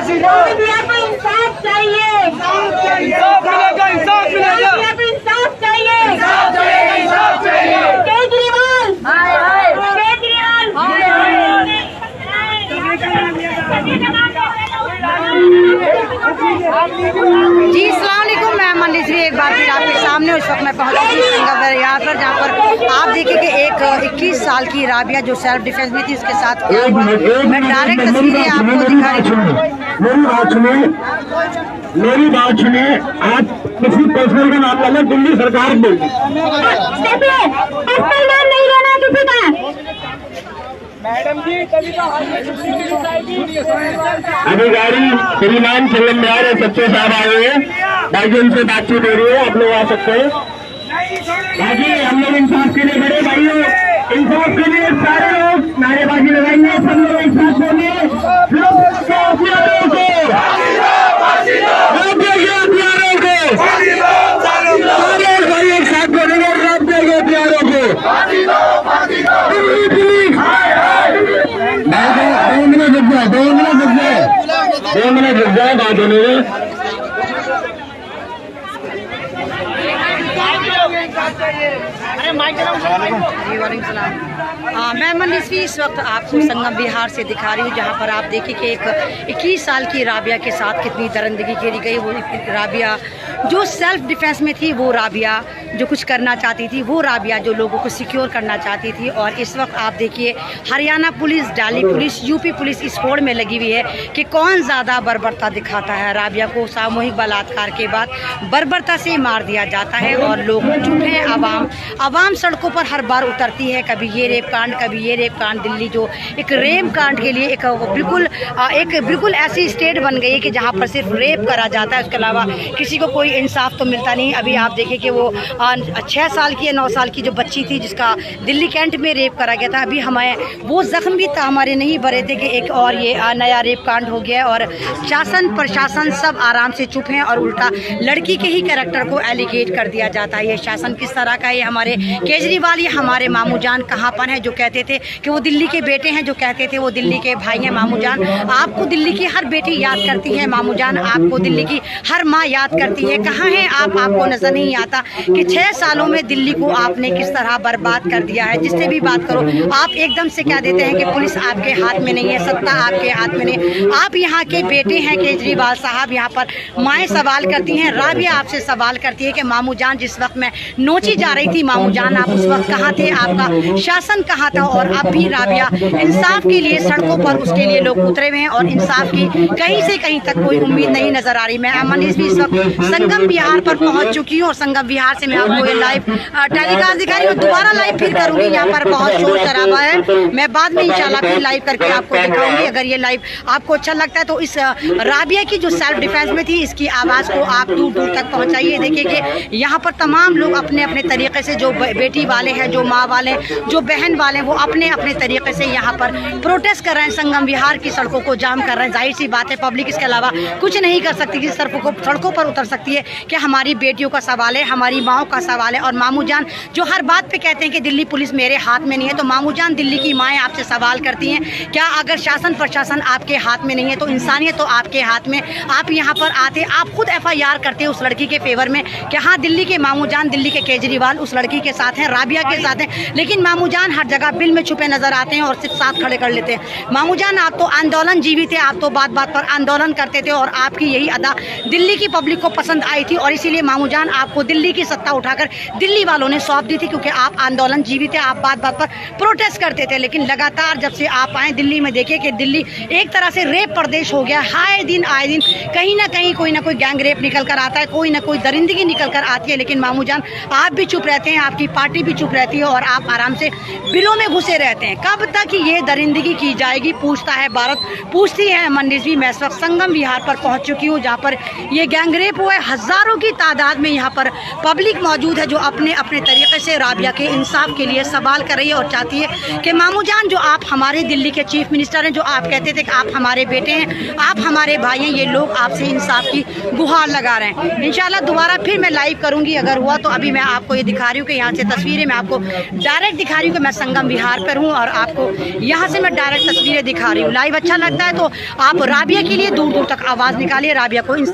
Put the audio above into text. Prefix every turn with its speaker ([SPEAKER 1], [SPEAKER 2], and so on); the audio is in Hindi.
[SPEAKER 1] राबिया को इंसाफ चाहिए,
[SPEAKER 2] इंसाफ मिलेगा, इंसाफ मिलेगा,
[SPEAKER 1] राबिया को इंसाफ चाहिए,
[SPEAKER 2] इंसाफ चाहिए, इंसाफ चाहिए।
[SPEAKER 1] केजरीवाल
[SPEAKER 3] जी अस्सलाम वालेकुम। मैं मनश्री एक बार फिर आपके सामने उस वक्त मैं पहुंच चुकी हूँ संगम पर, जहाँ पर आप देखिए कि एक 21 साल की राबिया जो सेल्फ डिफेंस में थी उसके साथ क्या हुआ। मैं डायरेक्ट तस्वीरें आपको दिखा रही हूँ।
[SPEAKER 4] मेरी बात सुनिए, आप किसी पर्सनल का नाम लेना, दिल्ली सरकार बोल
[SPEAKER 1] नाम नहीं लेना किसी का।
[SPEAKER 2] मैडम जी कभी तो
[SPEAKER 4] अधिकारी श्रीमान संगम में आ रहे, सच्चे साहब आए हुए हैं, बाकी उनसे बातचीत हो रही है, आप लोग आ सकते हैं। बाकी हम लोग इंसाफ के लिए बड़े भाइयों, इंसाफ के लिए सारे लोग नारेबाजी लगाएंगे, सब लोग एक साथ बोलिए, भाई एक साथ बोलेंगे, रब देंगे प्यारों को। 2 मिनट रुक जाए बात होने में।
[SPEAKER 3] मैं मनश्री इस वक्त आपको संगम बिहार से दिखा रही हूँ, जहाँ पर आप देखिए कि एक 21 साल की राबिया के साथ कितनी दरिंदगी करी गई। वो राबिया जो सेल्फ डिफेंस में थी, वो राबिया जो कुछ करना चाहती थी, वो राबिया जो लोगों को सिक्योर करना चाहती थी। और इस वक्त आप देखिए Haryana police, Delhi police, UP police इस होड़ में लगी हुई है कि कौन ज़्यादा बर्बरता दिखाता है। राबिया को सामूहिक बलात्कार के बाद बर्बरता से मार दिया जाता है और लोग चुप हैं। आवाम सड़कों पर हर बार उतरती है, कभी ये रेप कांड, कभी ये रेप कांड। दिल्ली जो एक रेप कांड के लिए एक बिल्कुल ऐसी स्टेट बन गई है कि जहाँ पर सिर्फ रेप करा जाता है, उसके अलावा किसी को कोई इंसाफ तो मिलता नहीं। अभी आप देखिए कि वो 6 साल की या 9 साल की जो बच्ची थी जिसका दिल्ली कैंट में रेप करा गया था, अभी हमें वो जख्म भी हमारे नहीं भरे थे कि एक और ये नया रेप कांड हो गया और शासन प्रशासन सब आराम से चुप हैं और उल्टा लड़की के ही कैरेक्टर को एलिगेट कर दिया जाता है। ये शासन किस तरह का है? ये हमारे केजरीवाल, ये हमारे मामू जान कहाँ पर हैं जो कहते थे कि वो दिल्ली के बेटे हैं, जो कहते थे वो दिल्ली के भाई हैं। मामू जान, आपको दिल्ली की हर बेटी याद करती है, मामू जान आपको दिल्ली की हर माँ याद करती है। कहाँ हैं आप? आपको नजर नहीं आता कि 6 सालों में दिल्ली को आपने किस तरह बर्बाद कर दिया है। जिससे भी बात करो आप एकदम से कह देते हैं कि पुलिस आपके हाथ में नहीं है, सत्ता आपके हाथ में नहीं। आप यहाँ के बेटे हैं केजरीवाल साहब, यहाँ पर माएँ सवाल करती हैं, राबिया आपसे सवाल करती है कि मामू जान जिस वक्त मैं नोची जा रही थी, मामू जान आप उस वक्त कहाँ थे? आपका शासन कहाँ था? और अब भी राबिया इंसाफ के लिए सड़कों पर उसके लिए लोग उतरे हुए हैं और इंसाफ की कहीं से कहीं तक कोई उम्मीद नहीं नजर आ रही। मैं मनश्री इस वक्त संगम बिहार पर पहुंच चुकी हूँ और संगम बिहार से मैं आपको ये लाइव टेलीकास्ट दिखा रही हूँ। दोबारा लाइव फिर करूंगी, यहाँ पर बहुत शोर शराबा है। मैं बाद में इंशाल्लाह फिर लाइव करके आपको दिखाऊंगी। अगर ये लाइव आपको अच्छा लगता है तो इस राबिया की जो सेल्फ डिफेंस में थी, इसकी आवाज़ को आप दूर दूर तक पहुँचाइए। देखिए कि यहाँ पर तमाम लोग अपने अपने तरीके से, जो बेटी वाले हैं, जो माँ वाले, जो बहन वाले, वो अपने अपने तरीके से यहाँ पर प्रोटेस्ट कर रहे हैं। संगम बिहार की सड़कों को जाम कर रहे हैं। जाहिर सी बात है पब्लिक इसके अलावा कुछ नहीं कर सकती, कि सड़कों पर उतर सकती है कि हमारी बेटियों का सवाल है, हमारी माओ का सवाल है। और मामू जान जो हर बात पे कहते हैं कि दिल्ली पुलिस मेरे हाथ में नहीं है, तो मामू जान दिल्ली की माएँ आपसे सवाल करती हैं, क्या अगर शासन प्रशासन आपके हाथ में नहीं है तो इंसानियत तो आपके हाथ में? आप यहाँ पर आते, आप खुद FIR करते उस लड़की के फेवर में कि हाँ दिल्ली के मामू जान, दिल्ली के केजरीवाल उस लड़की के साथ हैं, राबिया के साथ हैं। लेकिन मामू जान हर जगह बिल में छुपे नजर आते हैं और सिर्फ साथ खड़े कर लेते हैं। मामू जान आप तो आंदोलन जीवी थे, आप तो बात बात पर आंदोलन करते थे और आपकी यही अदा दिल्ली की पब्लिक को पसंद आई थी और इसीलिए मामू जान आपको दिल्ली की सत्ता उठाकर दिल्ली वालों ने सौंप दी थी, क्योंकि आप आंदोलन जीवी थे, आप बात बात पर प्रोटेस्ट करते थे। लेकिन लगातार जब से आप आए दिल्ली में, देखिए कि दिल्ली एक तरह से रेप प्रदेश हो गया। आए दिन कहीं ना कहीं कोई ना कोई गैंग रेप निकल कर आता है, कोई ना कोई दरिंदगी निकल कर आती है। लेकिन मामू जान आप भी चुप रहते हैं, आपकी पार्टी भी चुप रहती है और आप आराम से बिलों में घुसे रहते हैं। कब तक ये दरिंदगी की जाएगी, पूछता है भारत, पूछती है मनश्री। मैं इस वक्त संगम बिहार पर पहुंच चुकी हूँ, जहाँ पर ये गैंग रेप हुआ है। हजारों की तादाद में यहाँ पर पब्लिक मौजूद है जो अपने अपने तरीके से राबिया के इंसाफ के लिए सवाल कर रही है और चाहती है कि मामू जान, जो आप हमारे दिल्ली के चीफ मिनिस्टर हैं, जो आप कहते थे कि आप हमारे बेटे हैं, आप हमारे भाई हैं, ये लोग आपसे इंसाफ की गुहार लगा रहे हैं। इंशाल्लाह दोबारा फिर मैं लाइव करूंगी अगर हुआ तो। अभी मैं आपको ये दिखा रही हूँ कि यहाँ से तस्वीरें मैं आपको डायरेक्ट दिखा रही हूँ कि मैं संगम विहार पर हूँ और आपको यहाँ से मैं डायरेक्ट तस्वीरें दिखा रही हूँ। लाइव अच्छा लगता है तो आप राबिया के लिए दूर दूर तक आवाज़ निकालिए, राबिया को